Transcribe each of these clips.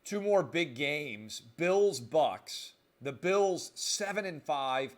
Two more big games. Bills-Bucs. The Bills 7-5.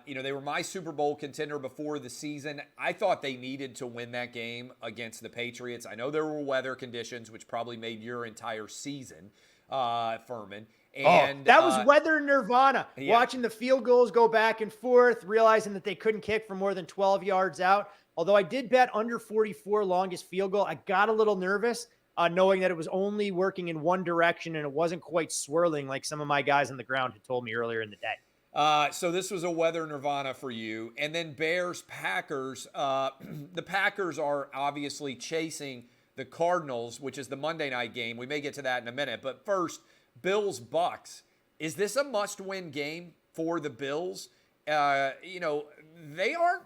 They were my Super Bowl contender before the season. I thought they needed to win that game against the Patriots. I know there were weather conditions, which probably made your entire season, Furman. And that was weather nirvana. Yeah. Watching the field goals go back and forth, realizing that they couldn't kick for more than 12 yards out. Although I did bet under 44 longest field goal, I got a little nervous knowing that it was only working in one direction and it wasn't quite swirling like some of my guys on the ground had told me earlier in the day. So this was a weather nirvana for you. And then Bears-Packers. The Packers are obviously chasing the Cardinals, which is the Monday night game. We may get to that in a minute. But first, Bills-Bucs. Is this a must-win game for the Bills? They aren't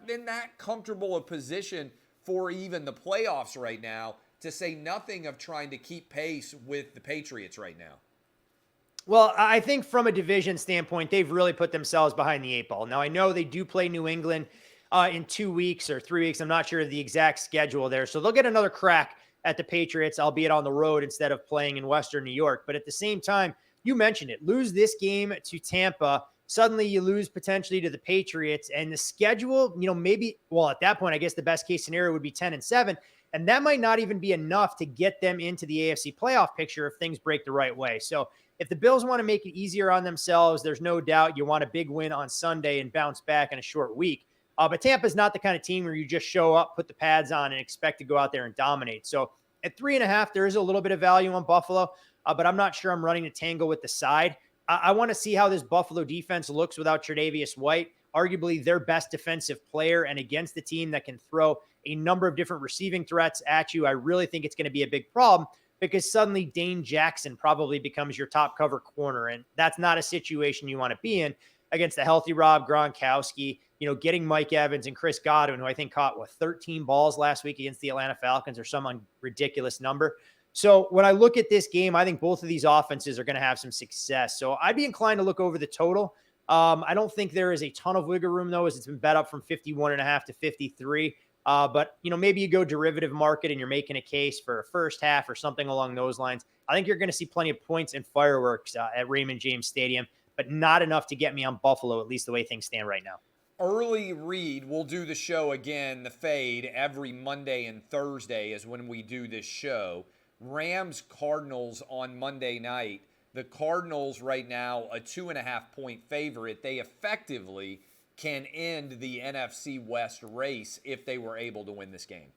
in that comfortable a position for even the playoffs right now, to say nothing of trying to keep pace with the Patriots right now. Well, I think from a division standpoint, they've really put themselves behind the 8 ball. Now, I know they do play New England in 2 weeks or 3 weeks. I'm not sure of the exact schedule there. So they'll get another crack at the Patriots, albeit on the road instead of playing in Western New York. But at the same time, you mentioned it, lose this game to Tampa. Suddenly you lose potentially to the Patriots, and the schedule, at that point, I guess the best case scenario would be 10-7. And that might not even be enough to get them into the AFC playoff picture if things break the right way. So if the Bills want to make it easier on themselves, there's no doubt you want a big win on Sunday and bounce back in a short week. But Tampa's not the kind of team where you just show up, put the pads on, and expect to go out there and dominate. So at 3.5, there is a little bit of value on Buffalo, but I'm not sure I'm running to tangle with the side. I want to see how this Buffalo defense looks without Tre'Davious White, arguably their best defensive player, and against the team that can throw a number of different receiving threats at you. I really think it's going to be a big problem because suddenly Dane Jackson probably becomes your top cover corner, and that's not a situation you want to be in against the healthy Rob Gronkowski, getting Mike Evans and Chris Godwin, who I think caught 13 balls last week against the Atlanta Falcons, or some ridiculous number. So when I look at this game, I think both of these offenses are going to have some success. So I'd be inclined to look over the total. I don't think there is a ton of wiggle room, though, as it's been bet up from 51.5 to 53. But maybe you go derivative market and you're making a case for a first half or something along those lines. I think you're going to see plenty of points and fireworks at Raymond James Stadium, but not enough to get me on Buffalo, at least the way things stand right now. Early read, we'll do the show again, the fade, every Monday and Thursday is when we do this show. Rams-Cardinals on Monday night. The Cardinals right now a 2.5-point favorite. They effectively can end the NFC West race if they were able to win this game.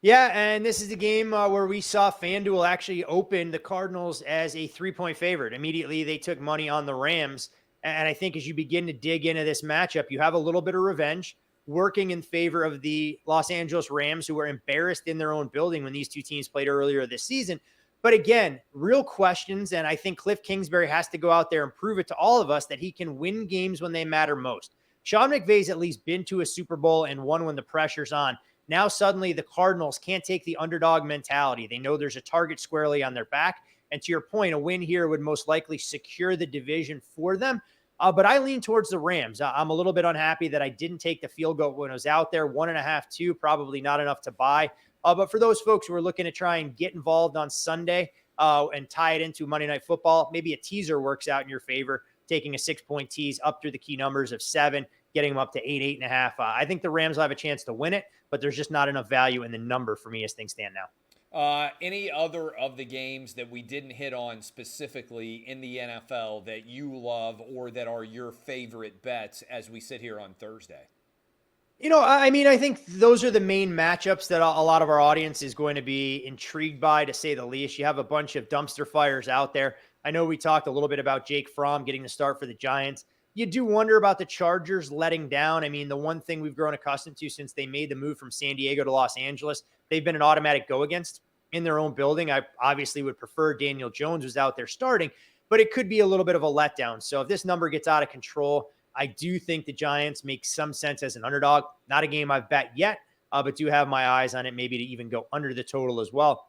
Yeah, and this is the game where we saw FanDuel actually open the Cardinals as a 3-point favorite. Immediately, they took money on the Rams. And I think as you begin to dig into this matchup, you have a little bit of revenge working in favor of the Los Angeles Rams, who were embarrassed in their own building when these two teams played earlier this season. But again, real questions, and I think Cliff Kingsbury has to go out there and prove it to all of us that he can win games when they matter most. Sean McVay's at least been to a Super Bowl and won when the pressure's on. Now suddenly the Cardinals can't take the underdog mentality. They know there's a target squarely on their back. And to your point, a win here would most likely secure the division for them. But I lean towards the Rams. I'm a little bit unhappy that I didn't take the field goal when I was out there. 1.5, 2, probably not enough to buy. But for those folks who are looking to try and get involved on Sunday and tie it into Monday Night Football, maybe a teaser works out in your favor, taking a 6-point tease up through the key numbers of 7, getting them up to 8, 8.5. I think the Rams will have a chance to win it, but there's just not enough value in the number for me as things stand now. Any other of the games that we didn't hit on specifically in the NFL that you love or that are your favorite bets as we sit here on Thursday? I think those are the main matchups that a lot of our audience is going to be intrigued by, to say the least. You have a bunch of dumpster fires out there. I know we talked a little bit about Jake Fromm getting the start for the Giants. You do wonder about the Chargers letting down. I mean, the one thing we've grown accustomed to since they made the move from San Diego to Los Angeles, they've been an automatic go against in their own building. I obviously would prefer Daniel Jones was out there starting, but it could be a little bit of a letdown. So if this number gets out of control, I do think the Giants make some sense as an underdog. Not a game I've bet yet, but do have my eyes on it, maybe to even go under the total as well.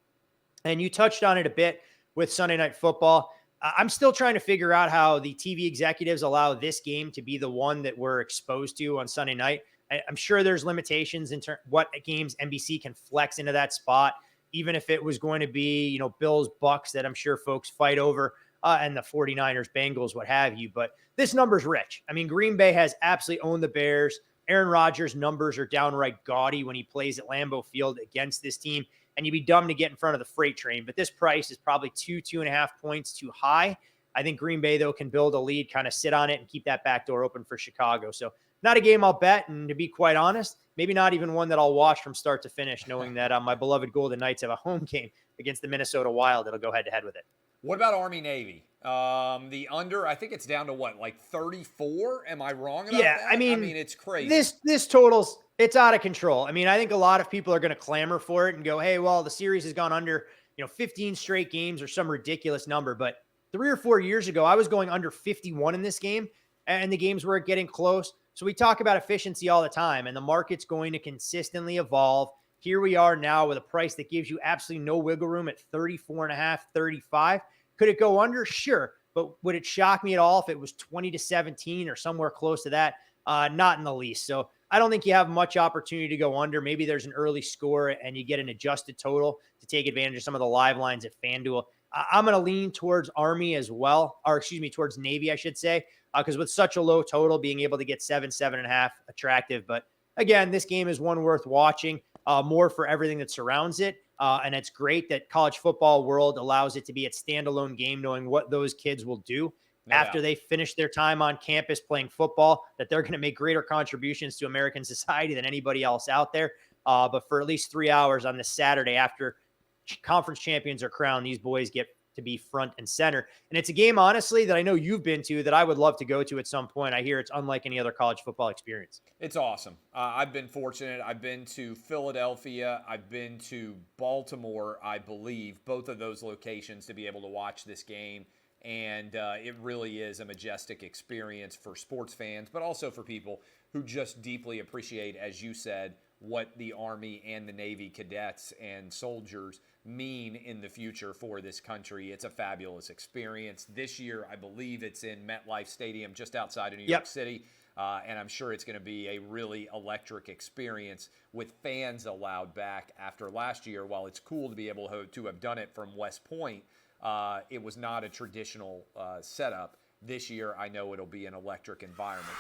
And you touched on it a bit with Sunday Night Football. I'm still trying to figure out how the TV executives allow this game to be the one that we're exposed to on Sunday night. I'm sure there's limitations in what games NBC can flex into that spot. even if it was going to be, Bills-Bucs that I'm sure folks fight over, and the 49ers, Bengals, what have you. But this number's rich. I mean, Green Bay has absolutely owned the Bears. Aaron Rodgers' numbers are downright gaudy when he plays at Lambeau Field against this team, and you'd be dumb to get in front of the freight train. But this price is probably 2.5 points too high. I think Green Bay, though, can build a lead, kind of sit on it, and keep that back door open for Chicago. So not a game I'll bet, and to be quite honest, maybe not even one that I'll watch from start to finish, knowing that my beloved Golden Knights have a home game against the Minnesota Wild that'll go head-to-head with it. What about Army-Navy? The under, I think it's down to what, like 34? Am I wrong about that? I mean, it's crazy. This totals, it's out of control. I mean, I think a lot of people are going to clamor for it and go, hey, well, the series has gone under, 15 straight games or some ridiculous number. But 3 or 4 years ago, I was going under 51 in this game, and the games were getting close. So we talk about efficiency all the time, and the market's going to consistently evolve. Here we are now with a price that gives you absolutely no wiggle room at 34.5, 35. Could it go under? Sure. But would it shock me at all if it was 20-17 or somewhere close to that? Not in the least. So I don't think you have much opportunity to go under. Maybe there's an early score and you get an adjusted total to take advantage of some of the live lines at FanDuel. I'm going to lean towards Army as well, or towards Navy, I should say, because with such a low total, being able to get 7.5 attractive. But again, this game is one worth watching, more for everything that surrounds it. And it's great that college football world allows it to be a standalone game, knowing what those kids will do after they finish their time on campus playing football, that they're going to make greater contributions to American society than anybody else out there. But for at least 3 hours on this Saturday after conference champions are crowned, these boys get to be front and center. And it's a game, honestly, that I know you've been to that I would love to go to at some point. I hear it's unlike any other college football experience. It's awesome. I've been fortunate. I've been to Philadelphia. I've been to Baltimore, I believe, both of those locations to be able to watch this game. And it really is a majestic experience for sports fans, but also for people who just deeply appreciate, as you said, what the Army and the Navy cadets and soldiers mean in the future for this country. It's a fabulous experience. This year, I believe it's in MetLife Stadium just outside of New York City. And I'm sure it's going to be a really electric experience with fans allowed back after last year. While it's cool to be able to have done it from West Point, it was not a traditional setup. This year, I know it'll be an electric environment.